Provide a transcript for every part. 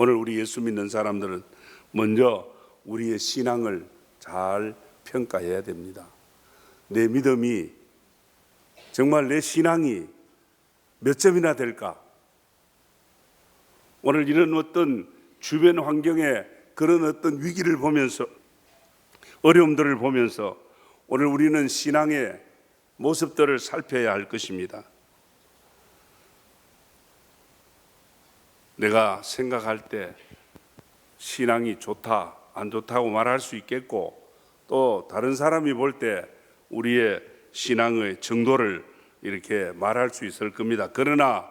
오늘 우리 예수 믿는 사람들은 먼저 우리의 신앙을 잘 평가해야 됩니다. 내 믿음이 정말 내 신앙이 몇 점이나 될까? 오늘 이런 어떤 주변 환경에 그런 어떤 위기를 보면서, 어려움들을 보면서 오늘 우리는 신앙의 모습들을 살펴야 할 것입니다. 내가 생각할 때 신앙이 좋다, 안 좋다고 말할 수 있겠고, 또 다른 사람이 볼 때 우리의 신앙의 정도를 이렇게 말할 수 있을 겁니다. 그러나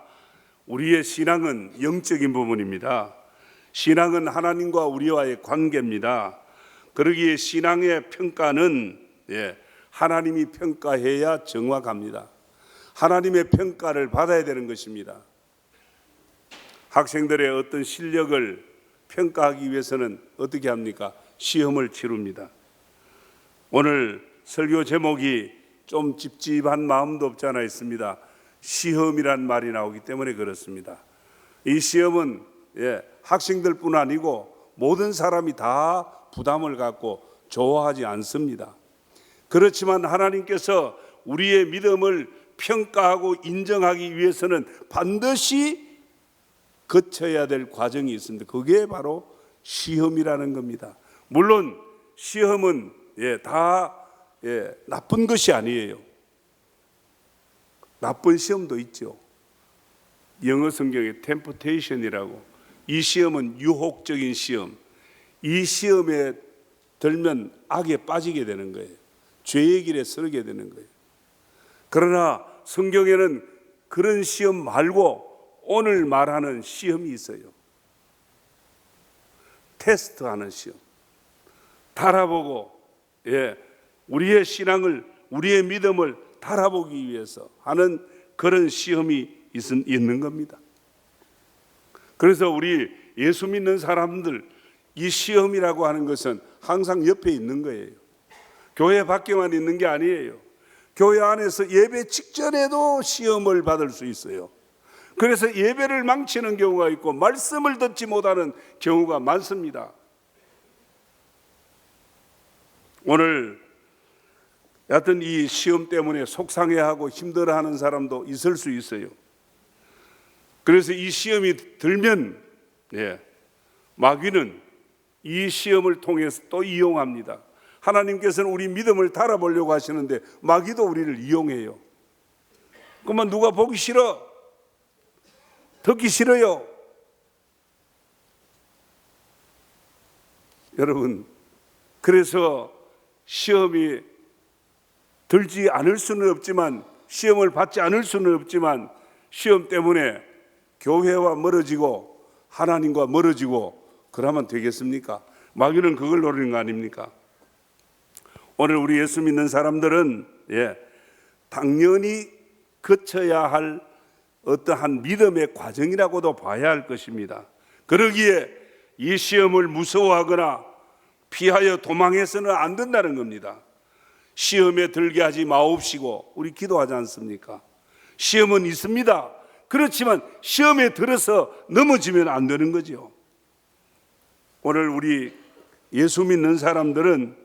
우리의 신앙은 영적인 부분입니다. 신앙은 하나님과 우리와의 관계입니다. 그러기에 신앙의 평가는 하나님이 평가해야 정확합니다. 하나님의 평가를 받아야 되는 것입니다. 학생들의 어떤 실력을 평가하기 위해서는 어떻게 합니까? 시험을 치릅니다. 오늘 설교 제목이 좀 찝찝한 마음도 없지 않아 있습니다. 시험이란 말이 나오기 때문에 그렇습니다. 이 시험은 학생들뿐 아니고 모든 사람이 다 부담을 갖고 좋아하지 않습니다. 그렇지만 하나님께서 우리의 믿음을 평가하고 인정하기 위해서는 반드시 거쳐야 될 과정이 있습니다. 그게 바로 시험이라는 겁니다. 물론 시험은 다 나쁜 것이 아니에요. 나쁜 시험도 있죠. 영어 성경에 temptation이라고, 이 시험은 유혹적인 시험, 이 시험에 들면 악에 빠지게 되는 거예요. 죄의 길에 서게 되는 거예요. 그러나 성경에는 그런 시험 말고 오늘 말하는 시험이 있어요. 테스트하는 시험, 달아보고 우리의 신앙을, 우리의 믿음을 달아보기 위해서 하는 그런 시험이 있는 겁니다. 그래서 우리 예수 믿는 사람들, 이 시험이라고 하는 것은 항상 옆에 있는 거예요. 교회 밖에만 있는 게 아니에요. 교회 안에서 예배 직전에도 시험을 받을 수 있어요. 그래서 예배를 망치는 경우가 있고 말씀을 듣지 못하는 경우가 많습니다. 오늘 여하튼 이 시험 때문에 속상해하고 힘들어하는 사람도 있을 수 있어요. 그래서 이 시험이 들면 마귀는 이 시험을 통해서 또 이용합니다. 하나님께서는 우리 믿음을 달아보려고 하시는데 마귀도 우리를 이용해요. 그러면 누가 보기 싫어? 듣기 싫어요. 여러분, 그래서 시험이 들지 않을 수는 없지만, 시험을 받지 않을 수는 없지만, 시험 때문에 교회와 멀어지고 하나님과 멀어지고 그러면 되겠습니까? 마귀는 그걸 노리는 거 아닙니까? 오늘 우리 예수 믿는 사람들은 당연히 거쳐야 할 어떠한 믿음의 과정이라고도 봐야 할 것입니다. 그러기에 이 시험을 무서워하거나 피하여 도망해서는 안 된다는 겁니다. 시험에 들게 하지 마옵시고, 우리 기도하지 않습니까? 시험은 있습니다. 그렇지만 시험에 들어서 넘어지면 안 되는 거죠. 오늘 우리 예수 믿는 사람들은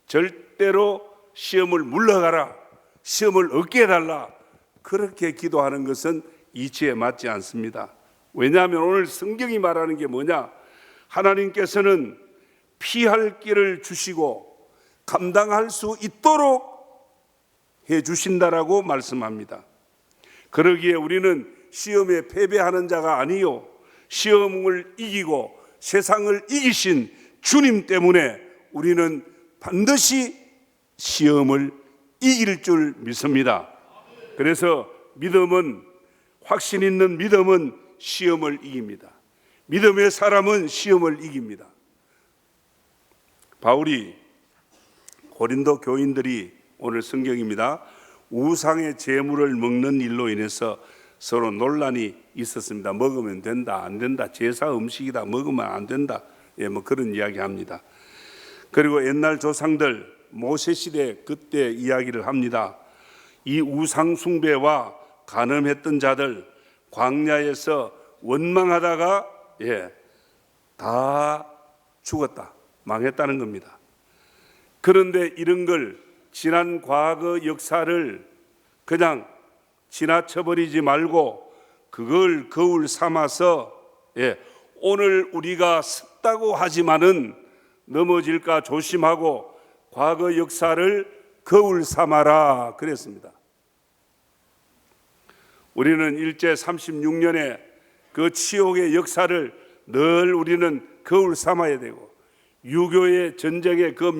절대로 시험을 물러가라, 시험을 얻게 해달라, 그렇게 기도하는 것은 이치에 맞지 않습니다. 왜냐하면 오늘 성경이 말하는 게 뭐냐? 하나님께서는 피할 길을 주시고 감당할 수 있도록 해 주신다라고 말씀합니다. 그러기에 우리는 시험에 패배하는 자가 아니요, 시험을 이기고 세상을 이기신 주님 때문에 우리는 반드시 시험을 이길 줄 믿습니다. 그래서 믿음은, 확신 있는 믿음은 시험을 이깁니다. 믿음의 사람은 시험을 이깁니다. 바울이 고린도 교인들이, 오늘 성경입니다, 우상의 제물을 먹는 일로 인해서 서로 논란이 있었습니다. 먹으면 된다, 안 된다, 제사 음식이다, 먹으면 안 된다, 그런 이야기 합니다. 그리고 옛날 조상들 모세 시대 그때 이야기를 합니다. 이 우상 숭배와 간음했던 자들 광야에서 원망하다가 다 죽었다, 망했다는 겁니다. 그런데 이런 걸, 지난 과거 역사를 그냥 지나쳐버리지 말고 그걸 거울 삼아서 오늘 우리가 섰다고 하지만은 넘어질까 조심하고 과거 역사를 거울 삼아라 그랬습니다. 우리는 일제 36년의 그 치욕의 역사를 늘 우리는 거울 삼아야 되고, 유교의 전쟁의 그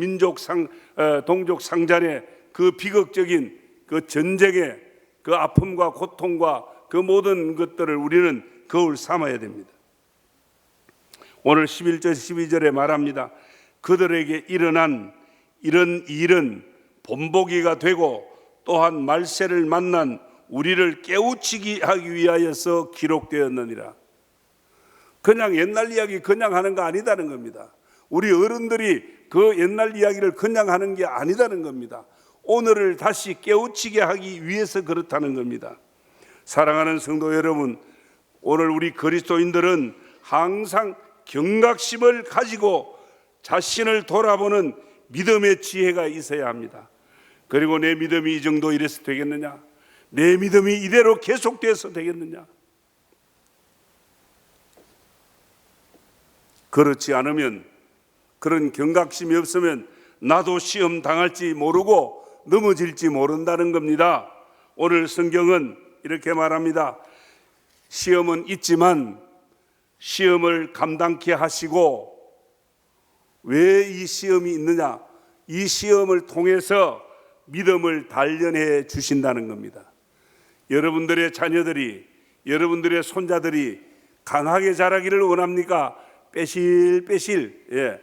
동족 상잔의 그 비극적인 그 전쟁의 그 아픔과 고통과 그 모든 것들을 우리는 거울 삼아야 됩니다. 오늘 11절 12절에 말합니다. 그들에게 일어난 이런 일은 본보기가 되고 또한 말세를 만난 우리를 깨우치기 하기 위하여서 기록되었느니라. 그냥 옛날 이야기 그냥 하는 거 아니다는 겁니다. 우리 어른들이 그 옛날 이야기를 그냥 하는 게 아니다는 겁니다. 오늘을 다시 깨우치게 하기 위해서 그렇다는 겁니다. 사랑하는 성도 여러분, 오늘 우리 그리스도인들은 항상 경각심을 가지고 자신을 돌아보는 믿음의 지혜가 있어야 합니다. 그리고 내 믿음이 이 정도 이래서 되겠느냐? 내 믿음이 이대로 계속돼서 되겠느냐? 그렇지 않으면, 그런 경각심이 없으면 나도 시험 당할지 모르고 넘어질지 모른다는 겁니다. 오늘 성경은 이렇게 말합니다. 시험은 있지만 시험을 감당케 하시고, 왜 이 시험이 있느냐? 이 시험을 통해서 믿음을 단련해 주신다는 겁니다. 여러분들의 자녀들이, 여러분들의 손자들이 강하게 자라기를 원합니까? 빼실빼실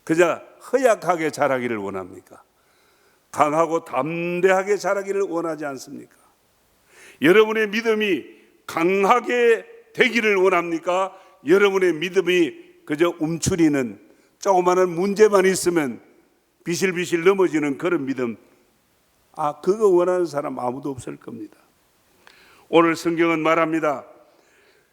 그저 허약하게 자라기를 원합니까? 강하고 담대하게 자라기를 원하지 않습니까? 여러분의 믿음이 강하게 되기를 원합니까? 여러분의 믿음이 그저 움츠리는 조그마한 문제만 있으면 비실비실 넘어지는 그런 믿음, 그거 원하는 사람 아무도 없을 겁니다. 오늘 성경은 말합니다.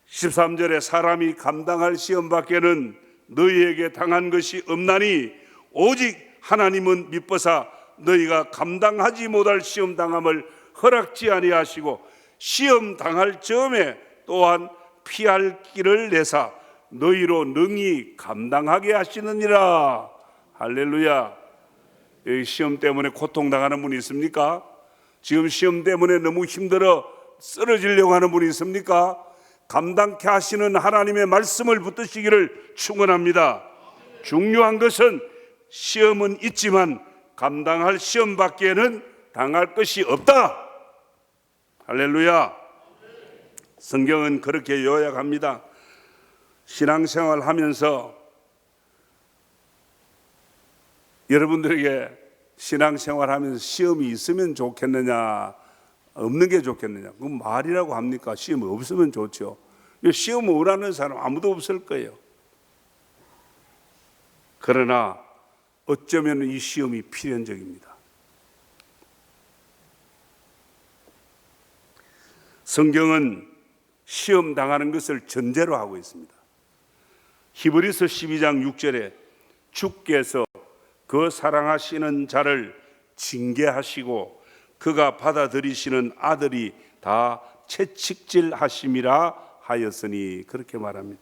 13절에 사람이 감당할 시험 밖에는 너희에게 당한 것이 없나니 오직 하나님은 미뻐사 너희가 감당하지 못할 시험 당함을 허락지 아니하시고 시험 당할 즈음에 또한 피할 길을 내사 너희로 능히 감당하게 하시느니라. 할렐루야. 여기 시험 때문에 고통당하는 분이 있습니까? 지금 시험 때문에 너무 힘들어 쓰러지려고 하는 분이 있습니까? 감당케 하시는 하나님의 말씀을 붙드시기를 축원합니다. 중요한 것은 시험은 있지만 감당할 시험 밖에는 당할 것이 없다. 할렐루야. 성경은 그렇게 요약합니다. 신앙생활 하면서 여러분들에게 신앙생활 하면서 시험이 있으면 좋겠느냐, 없는 게 좋겠느냐, 그건 말이라고 합니까? 시험이 없으면 좋죠. 시험을 원하는 사람 아무도 없을 거예요. 그러나 어쩌면 이 시험이 필연적입니다. 성경은 시험 당하는 것을 전제로 하고 있습니다. 히브리서 12장 6절에 주께서 그 사랑하시는 자를 징계하시고 그가 받아들이시는 아들이 다 채찍질 하심이라 하였으니, 그렇게 말합니다.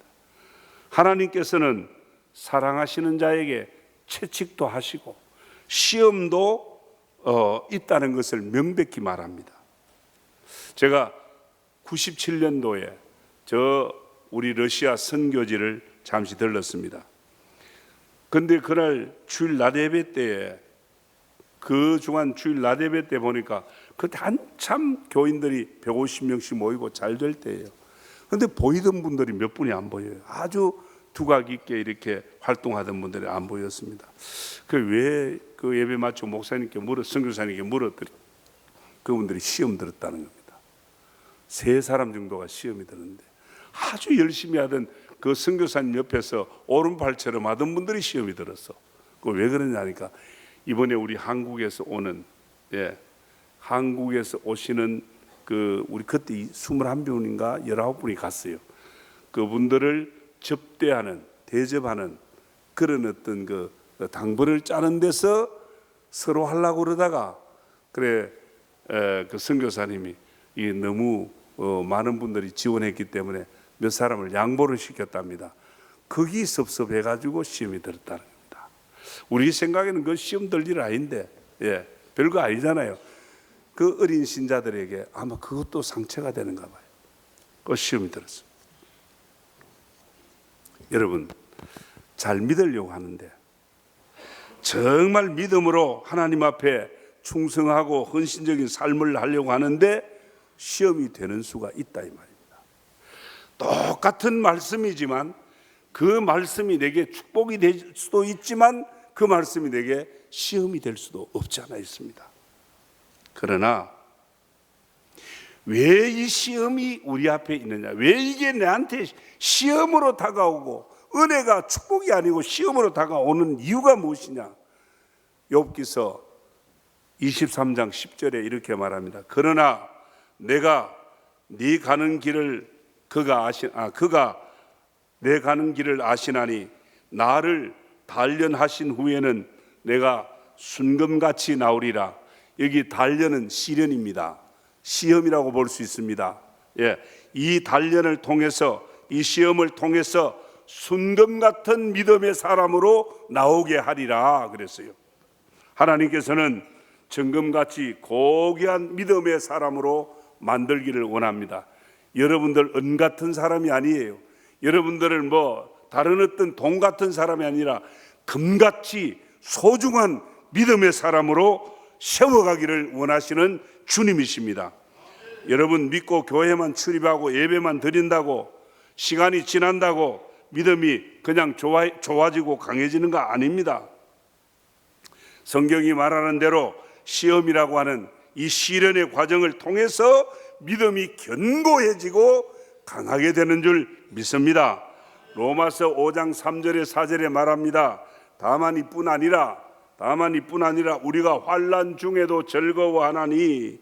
하나님께서는 사랑하시는 자에게 채찍도 하시고 시험도 있다는 것을 명백히 말합니다. 제가 97년도에 우리 러시아 선교지를 잠시 들렀습니다. 근데 그날 주일 낮 예배 때에, 그 주간 주일 낮 예배 때 보니까 그때 한참 교인들이 150명씩 모이고 잘 될 때예요. 근데 보이던 분들이 몇 분이 안 보여요. 아주 두각 있게 이렇게 활동하던 분들이 안 보였습니다. 왜 그 예배 마치고 목사님께 선교사님께 물었더니 그분들이 시험 들었다는 겁니다. 3사람 정도가 시험이 들었는데 아주 열심히 하던 그 선교사님 옆에서 오른팔처럼 하던 분들이 시험이 들었어. 왜 그러냐니까, 이번에 우리 한국에서 오는, 한국에서 오시는 우리 그때 21분인가 19분이 갔어요. 그분들을 접대하는, 대접하는 그런 어떤 그 당번을 짜는 데서 서로 하려고 그러다가 그래 그 선교사님이 이 너무 많은 분들이 지원했기 때문에 몇 사람을 양보를 시켰답니다. 거기 섭섭해가지고 시험이 들었다는 겁니다. 우리 생각에는 그 시험 들 일 아닌데, 별거 아니잖아요. 그 어린 신자들에게 아마 그것도 상처가 되는가 봐요. 그 시험이 들었어요. 여러분, 잘 믿으려고 하는데 정말 믿음으로 하나님 앞에 충성하고 헌신적인 삶을 하려고 하는데 시험이 되는 수가 있다 이 말입니다. 똑같은 말씀이지만 그 말씀이 내게 축복이 될 수도 있지만 그 말씀이 내게 시험이 될 수도 없지 않아 있습니다. 그러나 왜 이 시험이 우리 앞에 있느냐, 왜 이게 내한테 시험으로 다가오고 은혜가 축복이 아니고 시험으로 다가오는 이유가 무엇이냐? 욥기서 23장 10절에 이렇게 말합니다. 그러나 내가 네 가는 길을 그가 내 가는 길을 아시나니 나를 단련하신 후에는 내가 순금같이 나오리라. 여기 단련은 시련입니다. 시험이라고 볼 수 있습니다. 이 단련을 통해서, 이 시험을 통해서 순금 같은 믿음의 사람으로 나오게 하리라 그랬어요. 하나님께서는 정금같이 고귀한 믿음의 사람으로 만들기를 원합니다. 여러분들 은 같은 사람이 아니에요. 여러분들은 다른 어떤 돈 같은 사람이 아니라 금같이 소중한 믿음의 사람으로 세워가기를 원하시는 주님이십니다. 여러분 믿고 교회만 출입하고 예배만 드린다고 시간이 지난다고 믿음이 그냥 좋아지고 강해지는 거 아닙니다. 성경이 말하는 대로 시험이라고 하는 이 시련의 과정을 통해서 믿음이 견고해지고 강하게 되는 줄 믿습니다. 로마서 5장 3절에 4절에 말합니다. 다만 이뿐 아니라 우리가 환난 중에도 즐거워하나니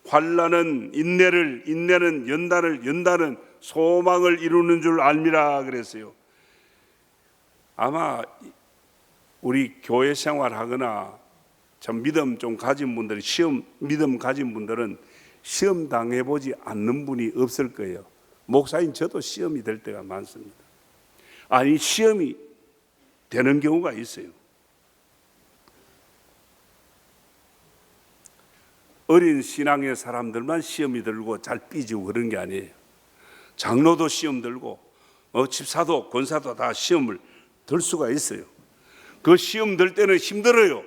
환난은 인내를, 인내는 연단을, 연단은 소망을 이루는 줄 알미라 그랬어요. 아마 우리 교회 생활하거나 참 믿음 좀 가진 분들이 믿음 가진 분들은 시험 당해보지 않는 분이 없을 거예요. 목사인 저도 시험이 될 때가 많습니다. 아니 시험이 되는 경우가 있어요. 어린 신앙의 사람들만 시험이 들고 잘 삐지고 그런 게 아니에요. 장로도 시험 들고 집사도 권사도 다 시험을 들 수가 있어요. 그 시험 들 때는 힘들어요.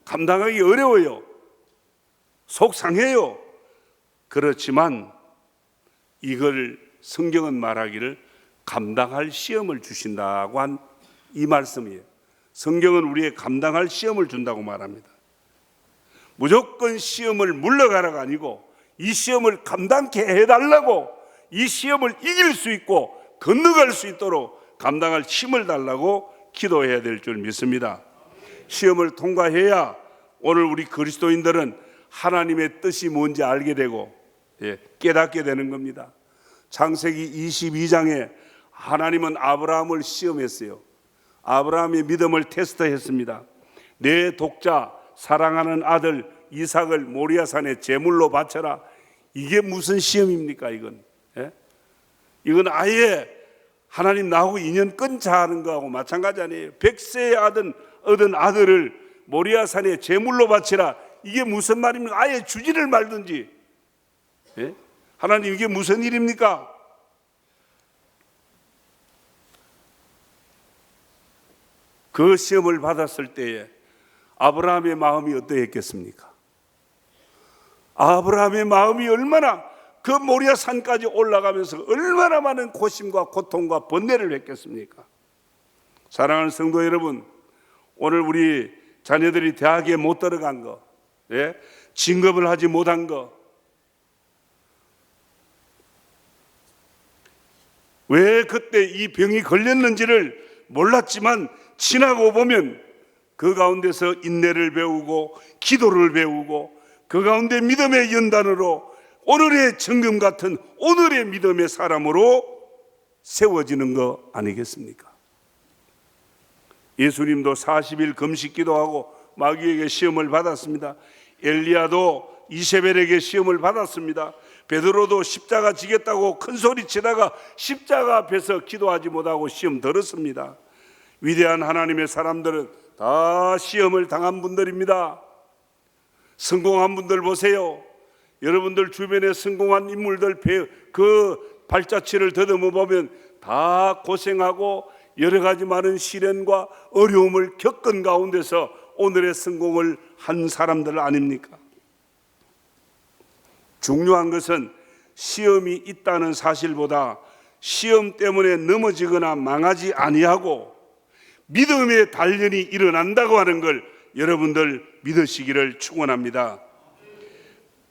감당하기 어려워요. 속상해요. 그렇지만 이걸 성경은 말하기를 감당할 시험을 주신다고 한 이 말씀이에요. 성경은 우리의 감당할 시험을 준다고 말합니다. 무조건 시험을 물러가라가 아니고 이 시험을 감당케 해달라고, 이 시험을 이길 수 있고 건너갈 수 있도록 감당할 힘을 달라고 기도해야 될 줄 믿습니다. 시험을 통과해야 오늘 우리 그리스도인들은 하나님의 뜻이 뭔지 알게 되고 깨닫게 되는 겁니다. 창세기 22장에 하나님은 아브라함을 시험했어요. 아브라함의 믿음을 테스트했습니다. 내 독자 사랑하는 아들 이삭을 모리아산에 제물로 바쳐라. 이게 무슨 시험입니까? 이건 아예 하나님 나하고 인연 끊자 하는 거하고 마찬가지 아니에요. 100세에 얻은 아들을 모리아산에 제물로 바치라. 이게 무슨 말입니까? 아예 주지를 말든지. 하나님 이게 무슨 일입니까? 그 시험을 받았을 때에 아브라함의 마음이 어떠했겠습니까? 아브라함의 마음이 얼마나 그 모리아 산까지 올라가면서 얼마나 많은 고심과 고통과 번뇌를 했겠습니까? 사랑하는 성도 여러분, 오늘 우리 자녀들이 대학에 못 들어간 거, 진급을 하지 못한 거, 왜 그때 이 병이 걸렸는지를 몰랐지만 지나고 보면 그 가운데서 인내를 배우고 기도를 배우고 그 가운데 믿음의 연단으로 오늘의 정금 같은 오늘의 믿음의 사람으로 세워지는 거 아니겠습니까? 예수님도 40일 금식 기도하고 마귀에게 시험을 받았습니다. 엘리야도 이세벨에게 시험을 받았습니다. 베드로도 십자가 지겠다고 큰 소리 치다가 십자가 앞에서 기도하지 못하고 시험 들었습니다. 위대한 하나님의 사람들은 다 시험을 당한 분들입니다. 성공한 분들 보세요. 여러분들 주변에 성공한 인물들 그 발자취를 더듬어 보면 다 고생하고 여러 가지 많은 시련과 어려움을 겪은 가운데서 오늘의 성공을 한 사람들 아닙니까? 중요한 것은 시험이 있다는 사실보다 시험 때문에 넘어지거나 망하지 아니하고 믿음의 단련이 일어난다고 하는 걸 여러분들 믿으시기를 축원합니다.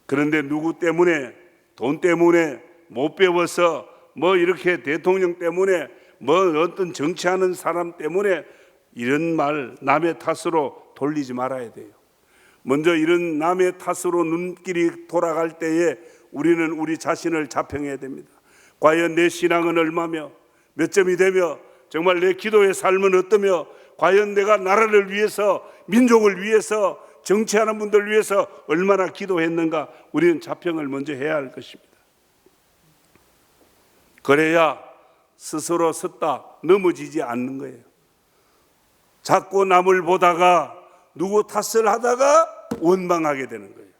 그런데 누구 때문에, 돈 때문에 못 배워서 뭐 이렇게 대통령 때문에 뭐 어떤 정치하는 사람 때문에 이런 말 남의 탓으로 돌리지 말아야 돼요. 먼저 이런 남의 탓으로 눈길이 돌아갈 때에 우리는 우리 자신을 자평해야 됩니다. 과연 내 신앙은 얼마며 몇 점이 되며 정말 내 기도의 삶은 어떠며 과연 내가 나라를 위해서, 민족을 위해서, 정치하는 분들을 위해서 얼마나 기도했는가, 우리는 자평을 먼저 해야 할 것입니다. 그래야 스스로 섰다 넘어지지 않는 거예요. 자꾸 남을 보다가 누구 탓을 하다가 원망하게 되는 거예요.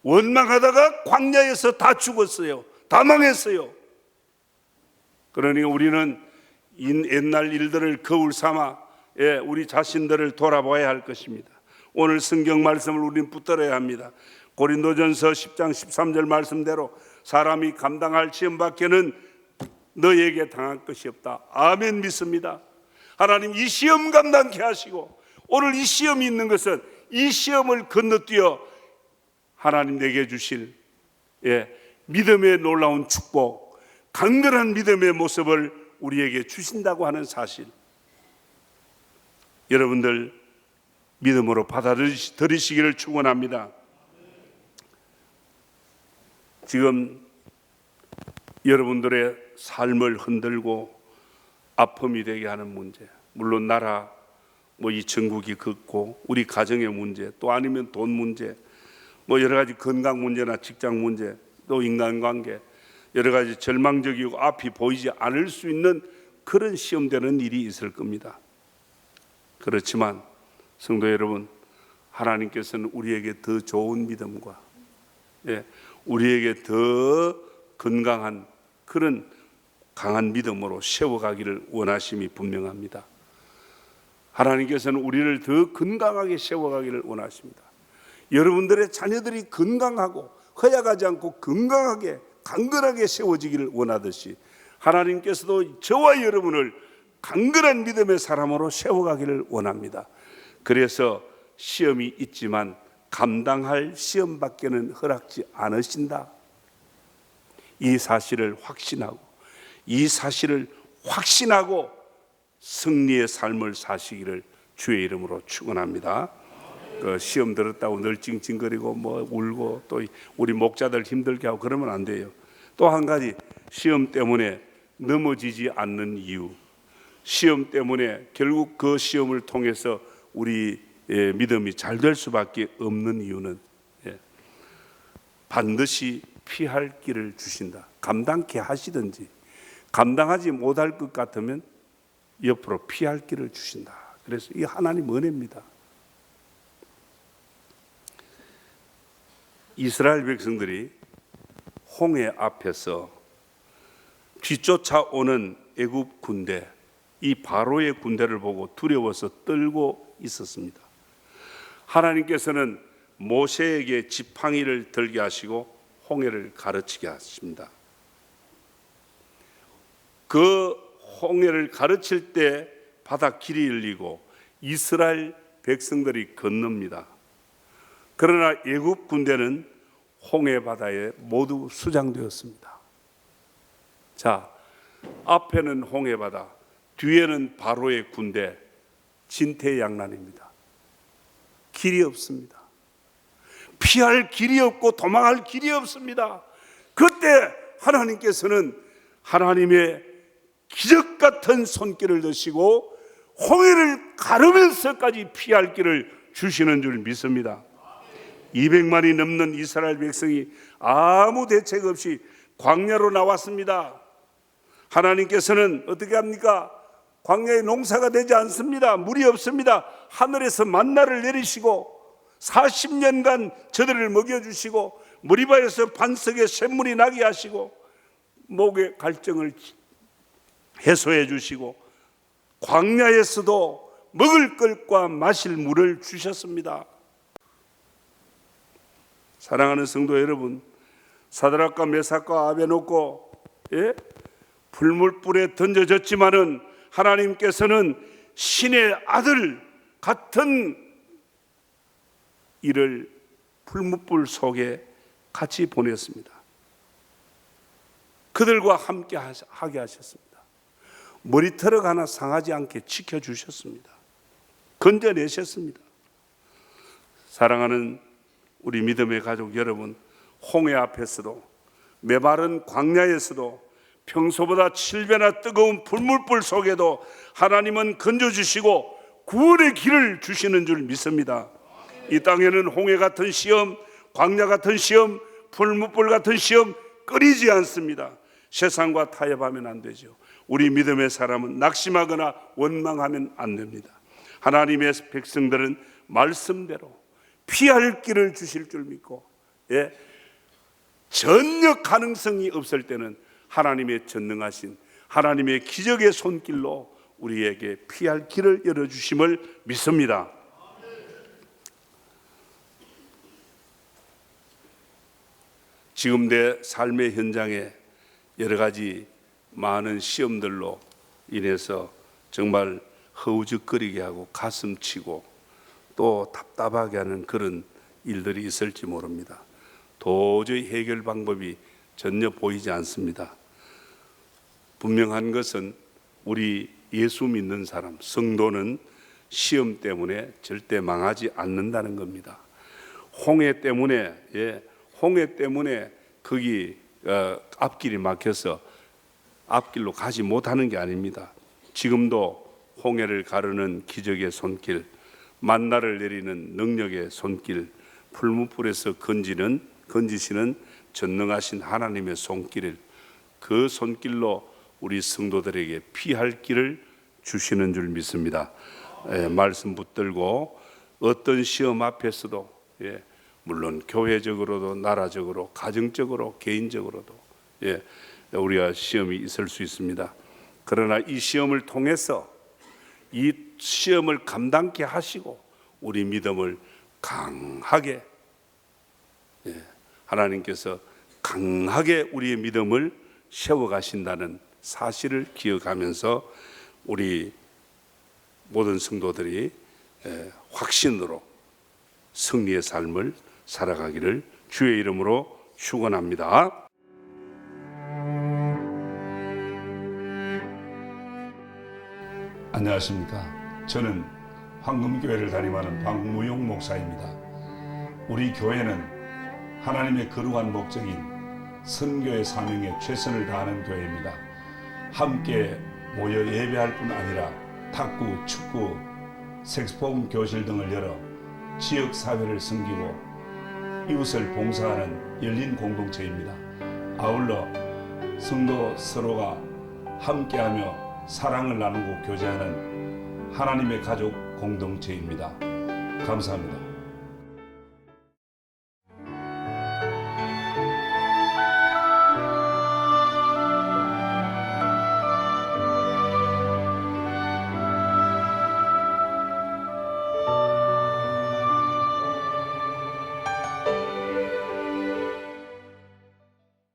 원망하다가 광야에서 다 죽었어요. 다 망했어요. 그러니 우리는 옛날 일들을 거울 삼아 우리 자신들을 돌아봐야 할 것입니다. 오늘 성경 말씀을 우리는 붙들어야 합니다. 고린도전서 10장 13절 말씀대로 사람이 감당할 시험 밖에는 너에게 당할 것이 없다. 아멘 믿습니다. 하나님 이 시험 감당케 하시고 오늘 이 시험이 있는 것은 이 시험을 건너뛰어 하나님 내게 주실 믿음의 놀라운 축복, 강건한 믿음의 모습을 우리에게 주신다고 하는 사실, 여러분들 믿음으로 받아들이시기를 축원합니다. 지금 여러분들의 삶을 흔들고 아픔이 되게 하는 문제, 물론 나라 이 전국이 걷고 우리 가정의 문제, 또 아니면 돈 문제, 여러 가지 건강 문제나 직장 문제, 또 인간관계, 여러 가지 절망적이고 앞이 보이지 않을 수 있는 그런 시험되는 일이 있을 겁니다. 그렇지만 성도 여러분, 하나님께서는 우리에게 더 좋은 믿음과 우리에게 더 건강한 그런 강한 믿음으로 세워가기를 원하심이 분명합니다. 하나님께서는 우리를 더 건강하게 세워가기를 원하십니다. 여러분들의 자녀들이 건강하고 허약하지 않고 건강하게 강건하게 세워지기를 원하듯이 하나님께서도 저와 여러분을 강건한 믿음의 사람으로 세워가기를 원합니다. 그래서 시험이 있지만 감당할 시험밖에는 허락지 않으신다. 이 사실을 확신하고 승리의 삶을 사시기를 주의 이름으로 축원합니다. 시험 들었다고 늘 찡찡거리고 울고 또 우리 목자들 힘들게 하고 그러면 안 돼요. 또 한 가지, 시험 때문에 넘어지지 않는 이유, 시험 때문에 결국 그 시험을 통해서 우리 믿음이 잘 될 수밖에 없는 이유는 반드시 피할 길을 주신다. 감당케 하시든지 감당하지 못할 것 같으면 옆으로 피할 길을 주신다. 그래서 이 하나님 은혜입니다. 이스라엘 백성들이 홍해 앞에서 뒤쫓아오는 애굽 군대, 이 바로의 군대를 보고 두려워서 떨고 있었습니다. 하나님께서는 모세에게 지팡이를 들게 하시고 홍해를 가르치게 하십니다. 그 홍해를 가르칠 때 바다 길이 열리고 이스라엘 백성들이 건넙니다. 그러나 애굽 군대는 홍해 바다에 모두 수장되었습니다. 자, 앞에는 홍해 바다, 뒤에는 바로의 군대, 진퇴양난입니다. 길이 없습니다. 피할 길이 없고 도망할 길이 없습니다. 그때 하나님께서는 하나님의 기적 같은 손길을 드시고 홍해를 가르면서까지 피할 길을 주시는 줄 믿습니다. 200만이 넘는 이스라엘 백성이 아무 대책 없이 광야로 나왔습니다. 하나님께서는 어떻게 합니까? 광야에 농사가 되지 않습니다. 물이 없습니다. 하늘에서 만나를 내리시고 40년간 저들을 먹여주시고 머리바에서 반석에 샘물이 나게 하시고 목의 갈증을 해소해 주시고 광야에서도 먹을 것과 마실 물을 주셨습니다. 사랑하는 성도 여러분, 사드락과 메삭과 아베노고 불물불에 던져졌지만은 하나님께서는 신의 아들 같은 이를 불물불 속에 같이 보냈습니다. 그들과 함께 하게 하셨습니다. 머리털 하나 상하지 않게 지켜주셨습니다. 건져내셨습니다. 사랑하는 우리 믿음의 가족 여러분, 홍해 앞에서도 메마른 광야에서도 평소보다 7배나 뜨거운 불물불 속에도 하나님은 건져주시고 구원의 길을 주시는 줄 믿습니다. 이 땅에는 홍해 같은 시험, 광야 같은 시험, 불물불 같은 시험 끊이지 않습니다. 세상과 타협하면 안 되죠. 우리 믿음의 사람은 낙심하거나 원망하면 안 됩니다. 하나님의 백성들은 말씀대로 피할 길을 주실 줄 믿고 전혀 가능성이 없을 때는 하나님의 전능하신 하나님의 기적의 손길로 우리에게 피할 길을 열어주심을 믿습니다. 지금 내 삶의 현장에 여러 가지 많은 시험들로 인해서 정말 허우적거리게 하고 가슴치고 또 답답하게 하는 그런 일들이 있을지 모릅니다. 도저히 해결 방법이 전혀 보이지 않습니다. 분명한 것은 우리 예수 믿는 사람, 성도는 시험 때문에 절대 망하지 않는다는 겁니다. 홍해 때문에 거기 앞길이 막혀서 앞길로 가지 못하는 게 아닙니다. 지금도 홍해를 가르는 기적의 손길, 만나를 내리는 능력의 손길, 풀무불에서 건지시는 전능하신 하나님의 손길, 그 손길로 우리 성도들에게 피할 길을 주시는 줄 믿습니다. 말씀 붙들고 어떤 시험 앞에서도 물론 교회적으로도 나라적으로 가정적으로 개인적으로도 우리가 시험이 있을 수 있습니다. 그러나 이 시험을 통해서 이 시험을 감당케 하시고 우리 믿음을 강하게 하나님께서 강하게 우리의 믿음을 세워가신다는 사실을 기억하면서 우리 모든 성도들이 확신으로 승리의 삶을 살아가기를 주의 이름으로 축원합니다. 안녕하십니까. 저는 황금교회를 담임하는 박무용 목사입니다. 우리 교회는 하나님의 거룩한 목적인 선교의 사명에 최선을 다하는 교회입니다. 함께 모여 예배할 뿐 아니라 탁구, 축구, 색소폰 교실 등을 열어 지역 사회를 섬기고 이웃을 봉사하는 열린 공동체입니다. 아울러 성도 서로가 함께하며 사랑을 나누고 교제하는 하나님의 가족 공동체입니다. 감사합니다.